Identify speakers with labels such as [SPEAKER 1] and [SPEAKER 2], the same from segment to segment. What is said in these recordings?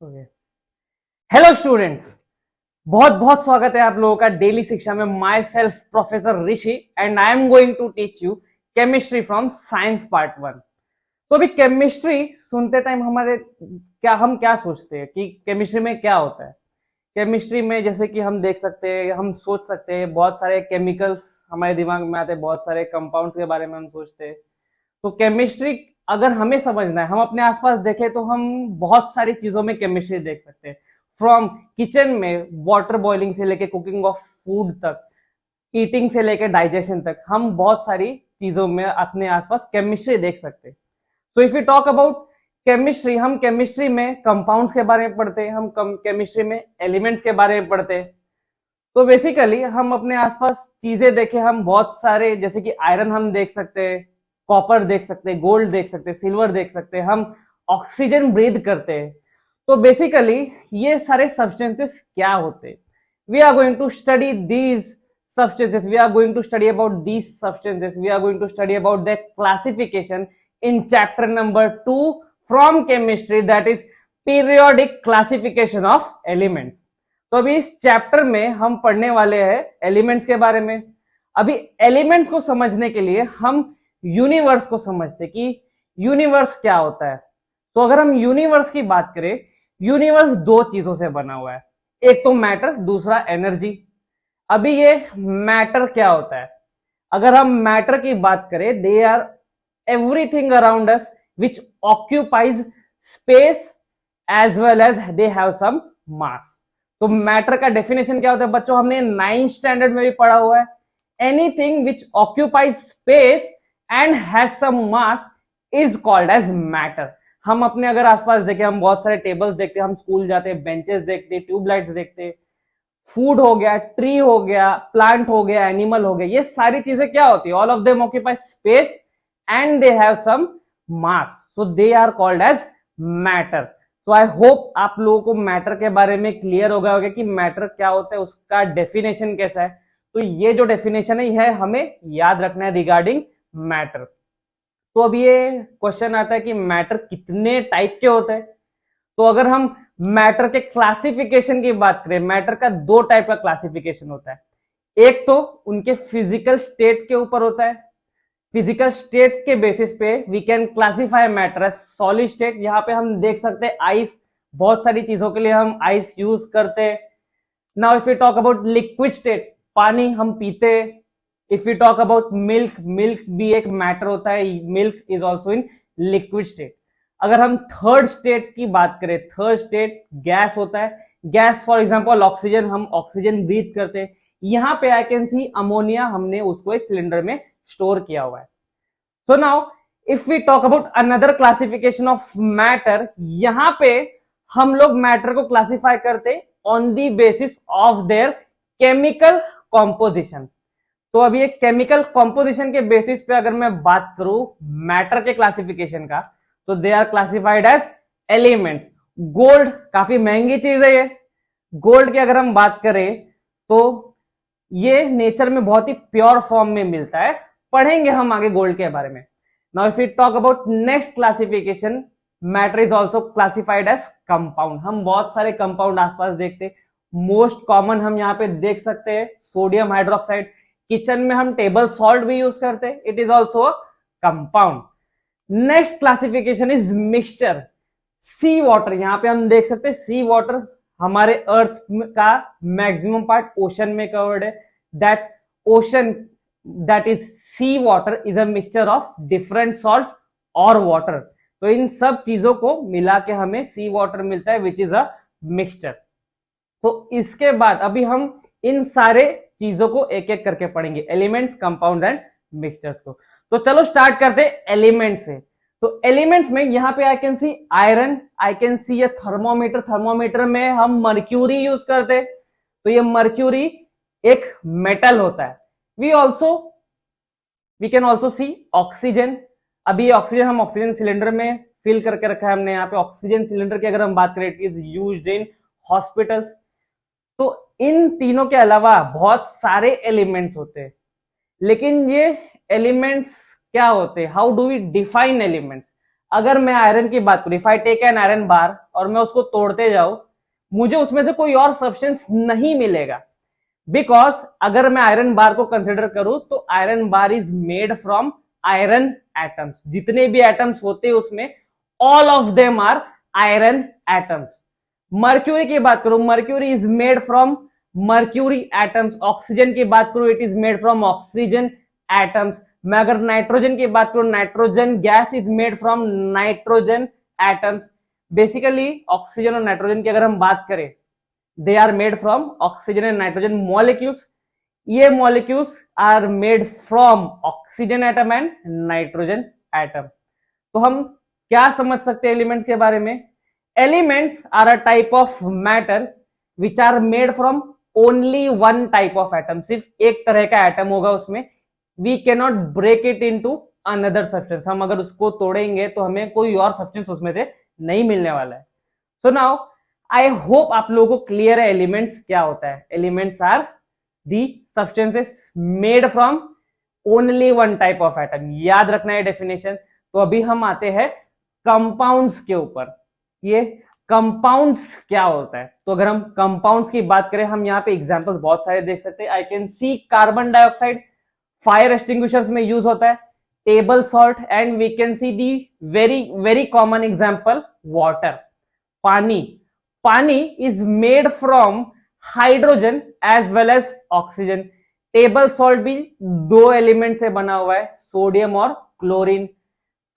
[SPEAKER 1] Hello students, बहुत बहुत स्वागत है आप लोगों का डेली शिक्षा में। Myself professor Rishi and I am going to teach you chemistry from science part 1। तो अभी केमिस्ट्री सुनते टाइम हम क्या सोचते हैं कि केमिस्ट्री में क्या होता है। केमिस्ट्री में जैसे कि हम देख सकते हैं, हम सोच सकते हैं, बहुत सारे केमिकल्स हमारे दिमाग में आते हैं, बहुत सारे कंपाउंड्स के बारे में हम सोचते हैं। तो केमिस्ट्री अगर हमें समझना है, हम अपने आसपास देखें तो हम बहुत सारी चीजों में केमिस्ट्री देख सकते हैं। फ्रॉम किचन में वाटर बॉइलिंग से लेके कुकिंग ऑफ फूड तक, ईटिंग से लेके डाइजेशन तक, हम बहुत सारी चीजों में अपने आसपास केमिस्ट्री देख सकते हैं। तो if you talk about chemistry, हम केमिस्ट्री में कंपाउंड्स के बारे में पढ़ते हैं, हम केमिस्ट्री में एलिमेंट्स के बारे में पढ़ते हैं। तो बेसिकली हम अपने आसपास चीजें देखें, हम बहुत सारे जैसे कि आयरन हम देख सकते हैं, कॉपर देख सकते हैं, गोल्ड देख सकते हैं, सिल्वर देख सकते हैं, हम ऑक्सीजन ब्रीथ करते हैं। तो बेसिकली ये सारे सब्सटेंसेस क्या होते हैं, we are going to study these substances, we are going to study about these substances, we are going to study about their classification in chapter number 2 from chemistry, that is periodic classification of elements. तो अभी इस chapter में हम पढ़ने वाले हैं elements के बारे में। अभी एलिमेंट्स को समझने के लिए हम यूनिवर्स को समझते कि यूनिवर्स क्या होता है। तो अगर हम यूनिवर्स की बात करें, यूनिवर्स दो चीजों से बना हुआ है, एक तो मैटर, दूसरा एनर्जी। अभी ये मैटर क्या होता है, अगर हम मैटर की बात करें, they are everything around us which occupies space as well as they have some mass. तो मैटर का डेफिनेशन क्या होता है बच्चों, हमने 9th स्टैंडर्ड में भी पढ़ा हुआ है। Anything which occupies space and has some mass is called as matter. हम अपने अगर आसपास देखें, हम बहुत सारे टेबल्स देखते हैं, हम स्कूल जाते हैं, बेंचेस देखते हैं, ट्यूबलाइट्स देखते हैं, फूड हो गया, ट्री हो गया, प्लांट हो गया, एनिमल हो गया, ये सारी चीजें क्या होती है, all of them occupy space and they have some mass, so they are called as matter. तो आई होप आप लोगों को मैटर के बारे में क्लियर हो गया होगा कि मैटर क्या होता है, उसका डेफिनेशन कैसा है। तो ये जो डेफिनेशन है यह हमें याद रखना है रिगार्डिंग मैटर। तो अब ये क्वेश्चन आता है कि मैटर कितने टाइप के होते हैं। तो अगर हम मैटर के क्लासिफिकेशन की बात करें, मैटर का दो टाइप का क्लासिफिकेशन होता है। एक तो उनके फिजिकल स्टेट के ऊपर होता है, फिजिकल स्टेट के बेसिस पे we can classify matter as solid state. यहाँ पे हम देख सकते हैं आइस, बहुत सारी चीजों के लिए हम आइस यूज करते हैं। Now if you talk about liquid state, पानी हम पीते हैं। If you talk about milk, milk भी एक मैटर होता है, milk is also in liquid state. अगर हम थर्ड स्टेट की बात करें, थर्ड स्टेट गैस होता है। गैस फॉर एग्जांपल ऑक्सीजन, हम ऑक्सीजन ब्रीथ करते हैं। यहाँ पे आई कैन सी अमोनिया, हमने उसको एक सिलेंडर में स्टोर किया हुआ है। So now if we talk about another classification of matter, यहाँ पे हम लोग मैटर को क्लासिफाई करते on the basis of their chemical composition. तो अभी एक केमिकल कॉम्पोजिशन के बेसिस पे अगर मैं बात करूं मैटर के क्लासिफिकेशन का, तो they are classified as elements. Gold काफी महंगी चीज है ये। गोल्ड की अगर हम बात करें तो ये नेचर में बहुत ही प्योर फॉर्म में मिलता है, पढ़ेंगे हम आगे गोल्ड के बारे में। Now if you talk about next classification, matter is also classified as compound. हम बहुत सारे कंपाउंड आसपास देखते हैं, मोस्ट कॉमन हम यहाँ पे देख सकते हैं सोडियम हाइड्रोक्साइड। किचन में हम टेबल सॉल्ट भी यूज करते हैं, it is also a compound. Next classification is mixture. Sea water, यहाँ पे हम देख सकते हैं सी वाटर हमारे अर्थ का मैक्सिमम पार्ट ओशन में कवर्ड है। That ocean, that is sea water, is a mixture of different salts और वाटर। तो इन सब चीजों को मिला के हमें सी वाटर मिलता है, विच इज अ मिक्सचर। तो इसके बाद अभी हम इन सारे चीजों को एक एक करके पढ़ेंगे, एलिमेंट्स, कंपाउंड एंड मिक्सचर्स को। तो चलो स्टार्ट करते हैं एलिमेंट से। तो एलिमेंट्स में यहाँ पे I can see iron, I can see ये थर्मोमीटर, थर्मोमीटर में हम मर्क्यूरी यूज करते हैं। तो ये मर्क्यूरी एक मेटल होता है। We can also see oxygen. अभी ऑक्सीजन हम ऑक्सीजन सिलेंडर में फिल करके रखा है हमने यहाँ पे। ऑक्सीजन सिलेंडर की अगर हम बात करें, it is used in hospitals. तो इन तीनों के अलावा बहुत सारे एलिमेंट्स होते हैं, लेकिन ये एलिमेंट्स क्या होते हैं, how do we define elements. अगर मैं आयरन की बात करूं, if I take an iron bar, और मैं उसको तोड़ते जाऊं, मुझे उसमें से कोई और सब्सटेंस नहीं मिलेगा। बिकॉज अगर मैं आयरन बार को कंसिडर करूं तो iron bar is made from iron atoms. जितने भी एटम्स होते हैं उसमें all of them are iron atoms. Mercury की बात करूं, mercury is made from mercury atoms. Oxygen की बात करूं, it is made from oxygen atoms. मैं अगर नाइट्रोजन की बात करूं, nitrogen gas is made from nitrogen atoms. Basically oxygen और नाइट्रोजन की अगर हम बात करें, they are made from oxygen and nitrogen molecules. ये molecules are made from oxygen atom and nitrogen atom. तो हम क्या समझ सकते हैं एलिमेंट्स के बारे में? Elements are a type of matter which are made from only one type of atom. सिर्फ एक तरह का एटम होगा उसमें। We can not break it into another substance. हम अगर उसको तोड़ेंगे तो हमें कोई और सब्सटेंस उसमें से नहीं मिलने वाला है। सो नाउ आई होप आप लोगों को क्लियर है एलिमेंट्स क्या होता है। Elements are the substances made from only one type of atom. याद रखना है डेफिनेशन। तो अभी हम आते हैं कंपाउंड्स के ऊपर। ये कंपाउंड्स क्या होता है? तो अगर हम कंपाउंड्स की बात करें, हम यहाँ पे एग्जांपल्स बहुत सारे देख सकते हैं। I can see carbon dioxide fire extinguishers में यूज होता है, table salt, and we can see the very very common example water, पानी। पानी is made from hydrogen as well as oxygen. Table salt भी दो एलिमेंट से बना हुआ है, सोडियम और क्लोरीन।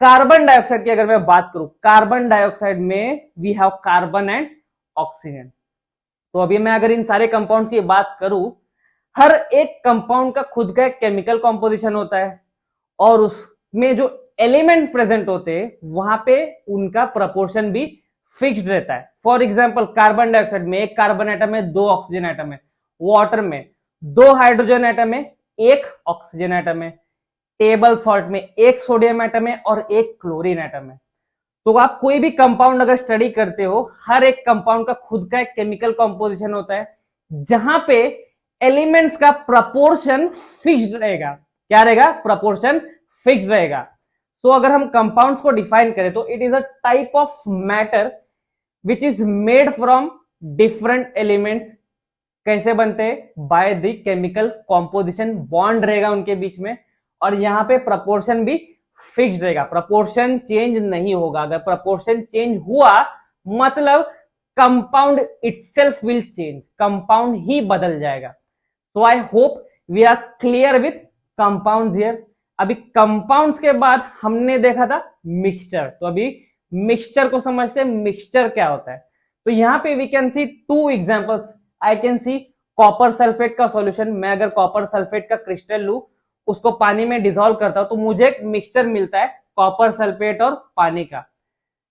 [SPEAKER 1] कार्बन डाइऑक्साइड की अगर मैं बात करूं, कार्बन डाइऑक्साइड में we have carbon and oxygen. तो अभी मैं अगर इन सारे कंपाउंड्स की बात करूं, हर एक कंपाउंड का खुद का एक केमिकल कॉम्पोजिशन होता है और उसमें जो एलिमेंट्स प्रेजेंट होते हैं वहां पे उनका प्रपोर्शन भी फिक्स्ड रहता है। फॉर एग्जांपल कार्बन डाइऑक्साइड में एक कार्बन एटम है, दो ऑक्सीजन एटम है। वाटर में दो हाइड्रोजन एटम है, एक ऑक्सीजन एटम है। टेबल सॉल्ट में एक सोडियम एटम है और एक क्लोरीन एटम है। तो आप कोई भी कंपाउंड अगर स्टडी करते हो, हर एक कंपाउंड का खुद का एक केमिकल कॉम्पोजिशन होता है जहां पे एलिमेंट्स का प्रपोर्शन फिक्स्ड रहेगा। क्या रहेगा? प्रपोर्शन फिक्स्ड रहेगा। तो अगर हम कंपाउंड्स को डिफाइन करें तो it is a type of matter which is made from different elements. कैसे बनते हैं? By the chemical composition. Bond रहेगा उनके बीच में और यहां पे प्रपोर्शन भी फिक्स्ड रहेगा, प्रपोर्शन चेंज नहीं होगा। अगर प्रपोर्शन चेंज हुआ मतलब compound itself will change, compound ही बदल जाएगा। तो I hope we are clear with compounds here. अभी कंपाउंड्स के बाद हमने देखा था मिक्सचर। तो अभी मिक्सचर को समझते हैं, मिक्सचर क्या होता है। तो यहां पे we can see two examples. I can see copper sulphate का सॉल्यूशन। मैं अगर कॉपर सल्फेट का क्रिस्टल लूं, उसको पानी में डिसॉल्व करता हूं तो मुझे एक मिक्सचर मिलता है कॉपर सल्फेट और पानी का।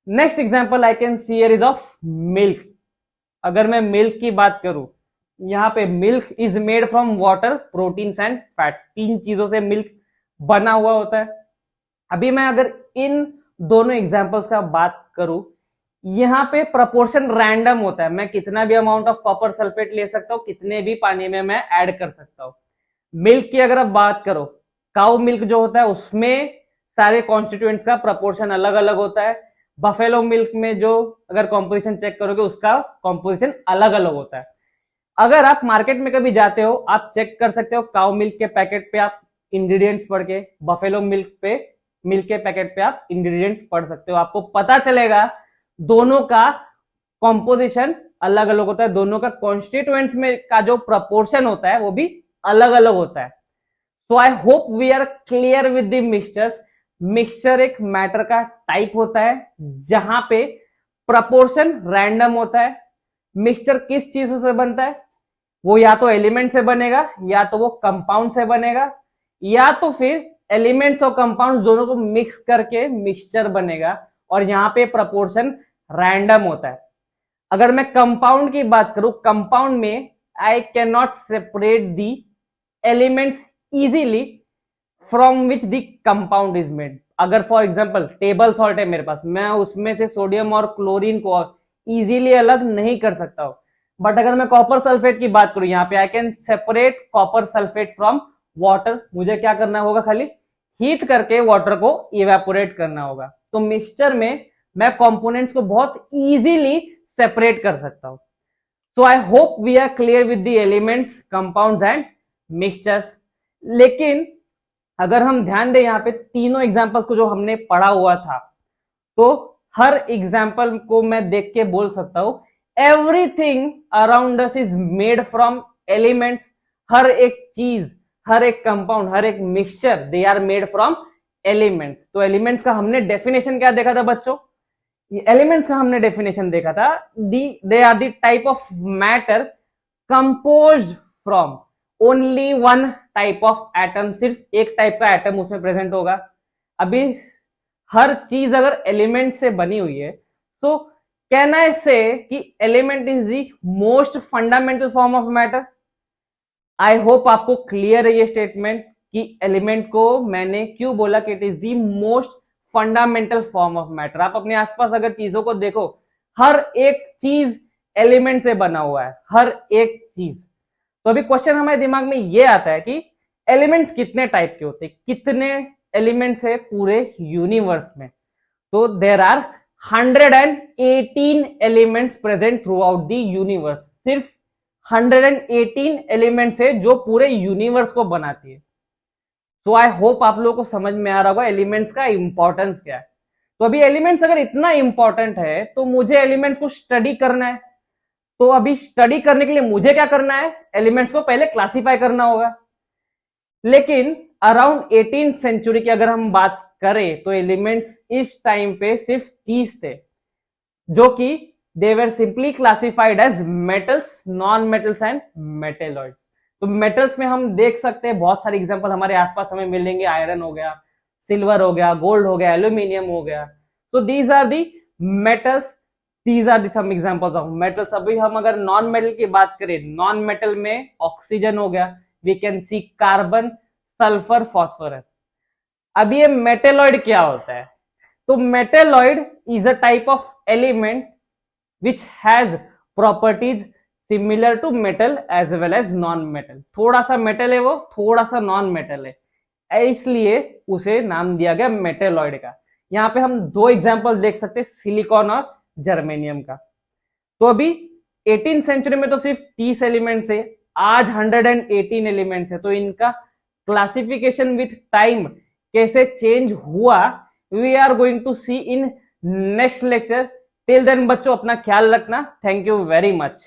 [SPEAKER 1] Next example I can see here is of milk. अगर मैं मिल्क की बात करूं, यहां पे milk is made from water, proteins and fats. तीन चीजों से मिल्क बना हुआ होता है। अभी मैं अगर इन दोनों एग्जांपल्स का बात करूं, यहां पे प्रपोर्शन रैंडम होता है। मैं कितना भी अमाउंट ऑफ कॉपर सल्फेट ले सकता हूं, कितने भी पानी में मैं ऐड कर सकता हूं। मिल्क की अगर आप बात करो, काउ मिल्क जो होता है उसमें सारे कॉन्स्टिट्यूएंट्स का प्रपोर्शन अलग अलग होता है। बफेलो मिल्क में जो अगर कॉम्पोजिशन चेक करोगे उसका कॉम्पोजिशन अलग अलग होता है। अगर आप मार्केट में कभी जाते हो, आप चेक कर सकते हो काउ मिल्क के पैकेट पे आप इंग्रेडिएंट्स पढ़ के, बफेलो मिल्क के पैकेट पे आप इंग्रेडिएंट्स पढ़ सकते हो। आपको पता चलेगा दोनों का कॉम्पोजिशन अलग अलग होता है, दोनों का कॉन्स्टिट्यूएंट्स में का जो प्रपोर्शन होता है वो भी अलग अलग होता है। तो I hope we are clear with the mixtures. Mixture एक मैटर का टाइप होता है जहां पे प्रपोर्शन रैंडम होता है। मिक्सचर किस चीजों से बनता है? वो या तो एलिमेंट से बनेगा, या तो वो कंपाउंड से बनेगा, या तो फिर एलिमेंट्स और कंपाउंड दोनों को मिक्स करके मिक्सचर बनेगा और यहां पे प्रपोर्शन रैंडम होता है। अगर मैं कंपाउंड की बात करूं, कंपाउंड में I can not separate the elements easily from which the compound is made. अगर फॉर एग्जांपल टेबल सॉल्ट है मेरे पास, मैं उसमें से सोडियम और क्लोरीन को इजीली अलग नहीं कर सकता हूं। बट अगर मैं कॉपर सल्फेट की बात करूं, यहाँ पे I can separate copper sulphate from water. मुझे क्या करना होगा? खाली हीट करके वाटर को इवेपोरेट करना होगा। तो मिक्सचर में मैं कंपोनेंट्स को बहुत इजीली सेपरेट कर सकता हूं। So I hope we are clear with the elements, compounds and mixtures. लेकिन अगर हम ध्यान दें यहाँ पे तीनों एग्जांपल्स को जो हमने पढ़ा हुआ था, तो हर एग्जाम्पल को मैं देख के बोल सकता हूं everything around us is made from elements. हर एक चीज, हर एक कंपाउंड, हर एक mixture, they are made from elements. तो एलिमेंट्स का हमने डेफिनेशन क्या देखा था बच्चों? एलिमेंट्स का हमने डेफिनेशन देखा था, they are the type of matter composed from only one type of atom. सिर्फ एक टाइप का एटम उसमें प्रेजेंट होगा। अभी हर चीज अगर एलिमेंट से बनी हुई है, तो कैन आई से कि element is the most fundamental form of matter. I hope आपको क्लियर है ये स्टेटमेंट कि एलिमेंट को मैंने क्यों बोला कि it is the most fundamental form of matter. आप अपने आसपास अगर चीजों को देखो, हर एक चीज एलिमेंट से बना हुआ है, हर एक चीज। तो अभी क्वेश्चन हमारे दिमाग में ये आता है कि एलिमेंट्स कितने टाइप के होते हैं, कितने एलिमेंट्स है पूरे यूनिवर्स में? तो there are 118 elements present throughout the universe. सिर्फ 118 एलिमेंट्स है जो पूरे यूनिवर्स को बनाती है। तो आई होप आप लोगों को समझ में आ रहा होगा एलिमेंट्स का इंपॉर्टेंस क्या है। तो अभी एलिमेंट्स अगर इतना इंपॉर्टेंट है, तो मुझे एलिमेंट्स को स्टडी करना है। तो अभी स्टडी करने के लिए मुझे क्या करना है? एलिमेंट्स को पहले क्लासिफाई करना होगा। लेकिन अराउंड 18th सेंचुरी की अगर हम बात करें, तो एलिमेंट्स इस टाइम पे सिर्फ 30 थे, जो कि they were simply classified as metals, non metals and metalloid. तो मेटल्स में हम देख सकते हैं बहुत सारे एग्जांपल हमारे आसपास हमें मिलेंगे। आयरन हो गया, सिल्वर हो गया, गोल्ड हो गया, एल्यूमिनियम हो गया। तो these are the metals, these are the some examples of metals. अभी हम अगर नॉन मेटल की बात करें, नॉन मेटल में ऑक्सीजन हो गया, we can see carbon, sulphur, phosphorus. अब ये मेटेलॉइड क्या होता है? तो metalloid is a type of element which has properties similar to metal as well as non metal। थोड़ा सा मेटल है वो, थोड़ा सा नॉन मेटल है, इसलिए उसे नाम दिया गया मेटेलॉइड का। यहाँ पे हम दो एग्जांपल देख सकते हैं, सिलिकॉन और जर्मेनियम का। तो अभी 18th सेंचुरी में तो सिर्फ 30 एलिमेंट्स है, आज 118 एलिमेंट्स है। तो इनका क्लासिफिकेशन विथ टाइम कैसे चेंज हुआ, we are going to see in next lecture. Till then बच्चों अपना ख्याल रखना। Thank you very much.